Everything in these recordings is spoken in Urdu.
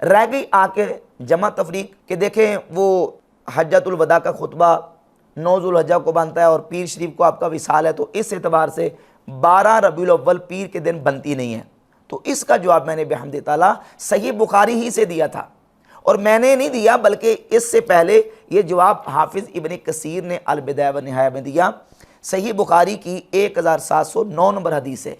رہ گئی آ کے جمع تفریق کہ دیکھیں وہ حجۃ الوداع کا خطبہ 9 ذوالحجہ کو بنتا ہے اور پیر شریف کو آپ کا وصال ہے، تو اس اعتبار سے 12 ربیع الاول پیر کے دن بنتی نہیں ہے۔ تو اس کا جواب میں نے بحمد تعالیٰ صحیح بخاری ہی سے دیا تھا، اور میں نے نہیں دیا بلکہ اس سے پہلے یہ جواب حافظ ابن کثیر نے البدایہ و نہایہ میں دیا۔ صحیح بخاری کی 1709 نمبر حدیث ہے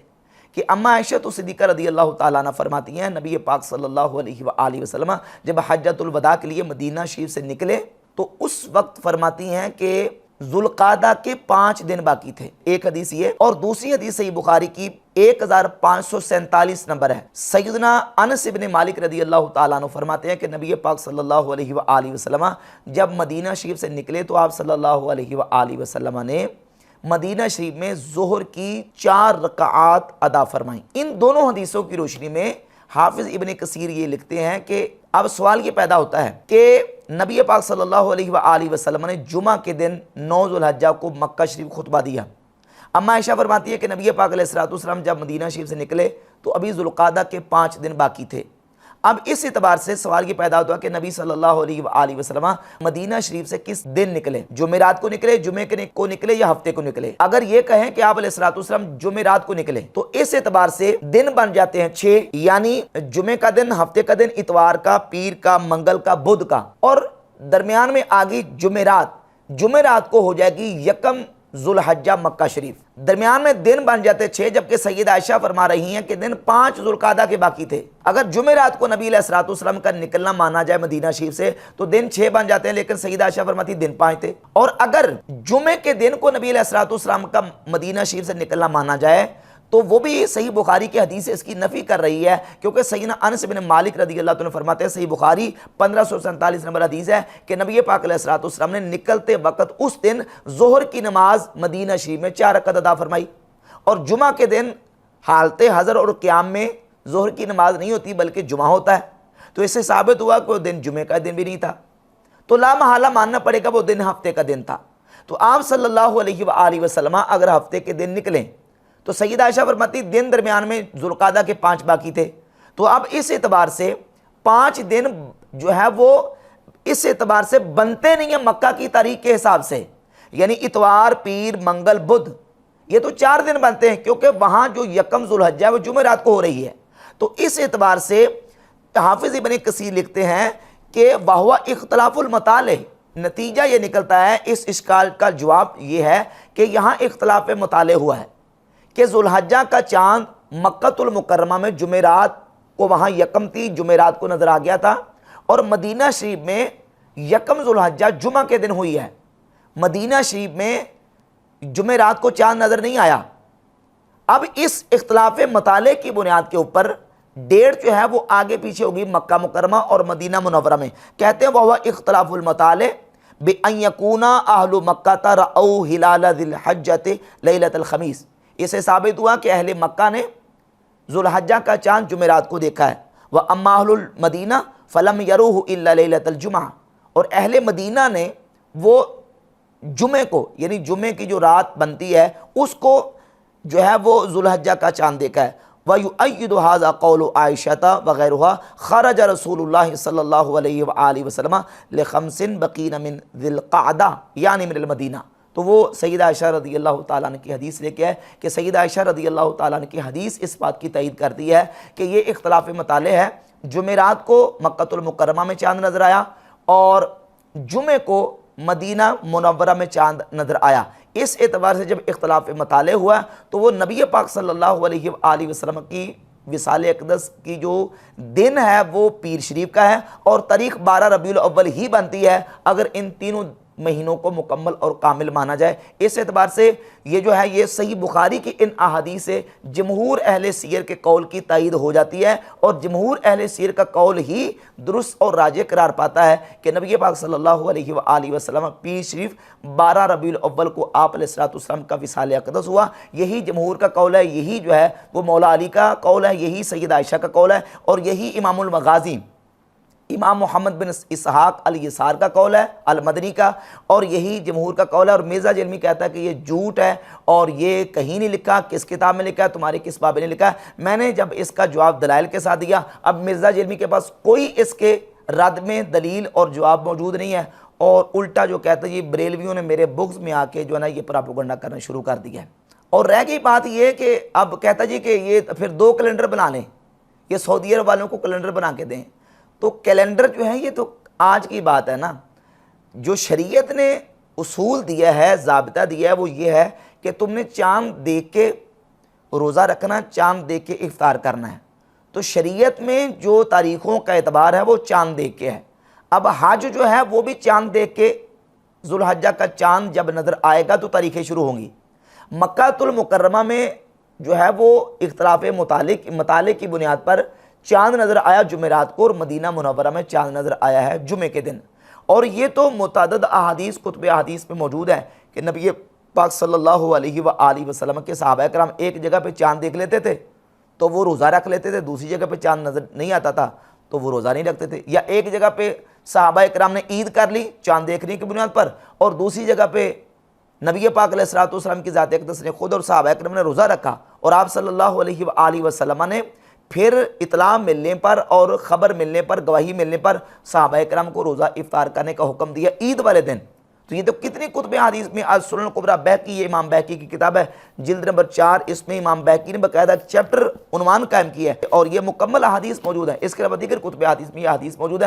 کہ اما عائشہ صدیقہ رضی اللہ تعالیٰ عنہ فرماتی ہیں نبی پاک صلی اللہ علیہ وآلہ وسلم جب حجۃ الوداع کے لیے مدینہ شریف سے نکلے تو اس وقت فرماتی ہیں کہ ذوالقعدہ کے 5 دن باقی تھے، ایک حدیث یہ، اور دوسری حدیث صحیح بخاری کی 1547 نمبر ہے۔ سیدنا انس بن مالک رضی اللہ تعالیٰ عنہ فرماتے ہیں کہ نبی پاک صلی اللہ علیہ وآلہ وسلم جب مدینہ شریف سے نکلے تو آپ صلی اللہ علیہ وآلہ وسلم نے مدینہ شریف میں ظہر کی 4 رکعات ادا فرمائیں۔ ان دونوں حدیثوں کی روشنی میں حافظ ابن کثیر یہ لکھتے ہیں کہ اب سوال یہ پیدا ہوتا ہے کہ نبی پاک صلی اللہ علیہ وآلہ وسلم نے جمعہ کے دن 9 ذوالحجہ کو مکہ شریف خطبہ دیا۔ اما عائشہ فرماتی ہے کہ نبی پاک علیہ السلام جب مدینہ شریف سے نکلے تو ابھی ذوالقعدہ کے 5 دن باقی تھے۔ اب اس اعتبار سے سوال یہ پیدا ہوتا ہے کہ نبی صلی اللہ علیہ وآلہ وسلم مدینہ شریف سے کس دن نکلے، جمعرات کو نکلے، جمعے کو نکلے یا ہفتے کو نکلے؟ اگر یہ کہیں کہ آپ علیہ السلام جمعرات کو نکلے تو اس اعتبار سے دن بن جاتے ہیں 6، یعنی جمعے کا دن، ہفتے کا دن، اتوار کا، پیر کا، منگل کا، بدھ کا، اور درمیان میں آگئی جمعرات کو ہو جائے گی 1 ذوالحجہ مکہ شریف۔ درمیان میں دن بن جاتے 6، جبکہ سیدہ عائشہ فرما رہی ہیں کہ دن 5 ذوالقعدہ کے باقی تھے۔ اگر جمعرات کو نبی علیہ السلام کا نکلنا مانا جائے مدینہ شریف سے تو دن 6 بن جاتے ہیں، لیکن سیدہ عائشہ فرماتی دن 5 تھے۔ اور اگر جمعے کے دن کو نبی علیہ السلام کا مدینہ شریف سے نکلنا مانا جائے تو وہ بھی صحیح بخاری کی حدیث اس کی نفی کر رہی ہے، کیونکہ سیدنا انس بن مالک رضی اللہ عنہ فرماتے ہیں، صحیح بخاری 1547 نمبر حدیث ہے کہ نبی پاک علیہ السلام نے نکلتے وقت اس دن ظہر کی نماز مدینہ شریف میں 4 رکعت ادا فرمائی، اور جمعہ کے دن حالت حضر اور قیام میں ظہر کی نماز نہیں ہوتی بلکہ جمعہ ہوتا ہے، تو اس سے ثابت ہوا کہ وہ دن جمعے کا دن بھی نہیں تھا، تو لا محالہ ماننا پڑے گا وہ دن ہفتے کا دن تھا۔ تو آپ صلی اللہ علیہ وآلہ وسلم اگر ہفتے کے دن نکلیں تو سیدہ عائشہ فرماتی دن درمیان میں ذوالقعدہ کے 5 باقی تھے، تو اب اس اعتبار سے 5 دن جو ہے وہ اس اعتبار سے بنتے نہیں ہیں مکہ کی تاریخ کے حساب سے، یعنی اتوار، پیر، منگل، بدھ، یہ تو 4 دن بنتے ہیں، کیونکہ وہاں جو 1 ذوالحجہ ہے وہ جمعرات کو ہو رہی ہے۔ تو اس اعتبار سے حافظ ابن کثیر لکھتے ہیں کہ وَهُوَ اختلاف المطالع، نتیجہ یہ نکلتا ہے، اس اشکال کا جواب یہ ہے کہ یہاں اختلاف مطالع ہوا ہے کہ ذوالحجہ کا چاند مکہ المکرمہ میں جمعرات کو وہاں 1 تھی، جمعرات کو نظر آ گیا تھا، اور مدینہ شریف میں 1 ذوالحجہ جمعہ کے دن ہوئی ہے، مدینہ شریف میں جمعرات کو چاند نظر نہیں آیا۔ اب اس اختلاف مطالع کی بنیاد کے اوپر ڈیٹ جو ہے وہ آگے پیچھے ہوگی مکہ مکرمہ اور مدینہ منورہ میں۔ کہتے ہیں وَهُوَ اختلاف المطالع بِأَن يَكُونَ أَهْلُ مَكَّةَ رَأَوْا هِلَالَ ذِي الْحِجَّةِ لَيْلَةَ الْخَمِيسِ، اسے ثابت ہوا کہ اہل مکہ نے ذوالحجہ کا چاند جمعرات کو دیکھا ہے، وَأَمَّا أَهْلُ الْمَدِينَةِ فَلَمْ يَرُوهُ إِلَّا لَيْلَةَ الْجُمْعَةِ، اور اہل مدینہ نے وہ جمعے کو، یعنی جمعے کی جو رات بنتی ہے اس کو جو ہے وہ ذوالحجہ کا چاند دیکھا ہے۔ وَيُؤَيِّدُ هَذَا قَوْلُ عَائِشَةَ وَغَيْرُهَا خَرَجَ رسول اللہ صلی اللہ علیہ وآلہ وسلم لِخَمْسٍ بَقِينَ مِنْ ذِي الْقَعْدَةِ یعنی من المدینہ، تو وہ سیدہ عائشہ رضی اللہ تعالیٰ عنہ کی حدیث لے کے ہے کہ سیدہ عائشہ رضی اللہ تعالیٰ عنہ کی حدیث اس بات کی تائید کرتی ہے کہ یہ اختلاف مطالع ہے، جمعرات کو مکہ المکرمہ میں چاند نظر آیا اور جمعے کو مدینہ منورہ میں چاند نظر آیا۔ اس اعتبار سے جب اختلاف مطالع ہوا تو وہ نبی پاک صلی اللہ علیہ وآلہ وسلم کی وصال اقدس کی جو دن ہے وہ پیر شریف کا ہے، اور تاریخ 12 ربیع الاول ہی بنتی ہے اگر ان تینوں مہینوں کو مکمل اور کامل مانا جائے۔ اس اعتبار سے یہ جو ہے یہ صحیح بخاری کی ان احادیث سے جمہور اہل سیر کے قول کی تائید ہو جاتی ہے، اور جمہور اہل سیر کا قول ہی درست اور راجح قرار پاتا ہے کہ نبی پاک صلی اللہ علیہ وآلہ وسلم پیر شریف 12 ربیع الاول کو آپ علیہ السلام کا وصال اقدس ہوا۔ یہی جمہور کا قول ہے، یہی جو ہے وہ مولا علی کا قول ہے، یہی سیدہ عائشہ کا قول ہے، اور یہی امام المغازی امام محمد بن اسحاق الیسار کا قول ہے المدنی کا، اور یہی جمہور کا قول ہے، اور مرزا جیلمی کہتا ہے کہ یہ جھوٹ ہے اور یہ کہیں نہیں لکھا، کس کتاب میں لکھا ہے، تمہاری کس باب نے لکھا ہے۔ میں نے جب اس کا جواب دلائل کے ساتھ دیا، اب مرزا جیلمی کے پاس کوئی اس کے رد میں دلیل اور جواب موجود نہیں ہے، اور الٹا جو کہتا ہے یہ بریلویوں نے میرے بغض میں آ کے جو ہے نا یہ پراپیگنڈا کرنا شروع کر دیا ہے۔ اور رہ گئی بات یہ کہ اب کہتا جی کہ یہ پھر 2 کیلنڈر بنا لیں، یہ سعودی عرب والوں کو کیلنڈر بنا کے دیں۔ تو کیلنڈر جو ہے یہ تو آج کی بات ہے نا، جو شریعت نے اصول دیا ہے، ضابطہ دیا ہے، وہ یہ ہے کہ تم نے چاند دیکھ کے روزہ رکھنا، چاند دیکھ کے افطار کرنا ہے۔ تو شریعت میں جو تاریخوں کا اعتبار ہے وہ چاند دیکھ کے ہے۔ اب حج جو ہے وہ بھی چاند دیکھ کے، ذوالحجہ کا چاند جب نظر آئے گا تو تاریخیں شروع ہوں گی۔ مکہ المکرمہ میں جو ہے وہ اختلاف مطالعے کی بنیاد پر چاند نظر آیا جمعرات کو، اور مدینہ منورہ میں چاند نظر آیا ہے جمعے کے دن۔ اور یہ تو متعدد احادیث، کتب احادیث میں موجود ہے کہ نبی پاک صلی اللہ علیہ وآلہ وسلم کے صحابہ کرام ایک جگہ پہ چاند دیکھ لیتے تھے تو وہ روزہ رکھ لیتے تھے، دوسری جگہ پہ چاند نظر نہیں آتا تھا تو وہ روزہ نہیں رکھتے تھے۔ یا ایک جگہ پہ صحابہ کرام نے عید کر لی چاند دیکھنے کی بنیاد پر، اور دوسری جگہ پہ نبی پاک علیہ الصلوۃ والسلام کی ذات اقدس نے خود اور صحابہ کرام نے روزہ رکھا، اور آپ صلی اللہ علیہ وآلہ وسلم نے پھر اطلاع ملنے پر اور خبر ملنے پر، گواہی ملنے پر صحابہ کرام کو روزہ افطار کرنے کا حکم دیا عید والے دن۔ تو یہ تو کتنی کتب حدیث میں، آج سنن الکبریٰ بہقی، یہ امام بہقی کی کتاب ہے، جلد نمبر 4، اس میں امام بہقی نے باقاعدہ چیپٹر عنوان قائم کیا ہے، اور یہ مکمل احادیث موجود ہے۔ اس کے علاوہ دیگر کتب حدیث میں یہ حدیث موجود ہے۔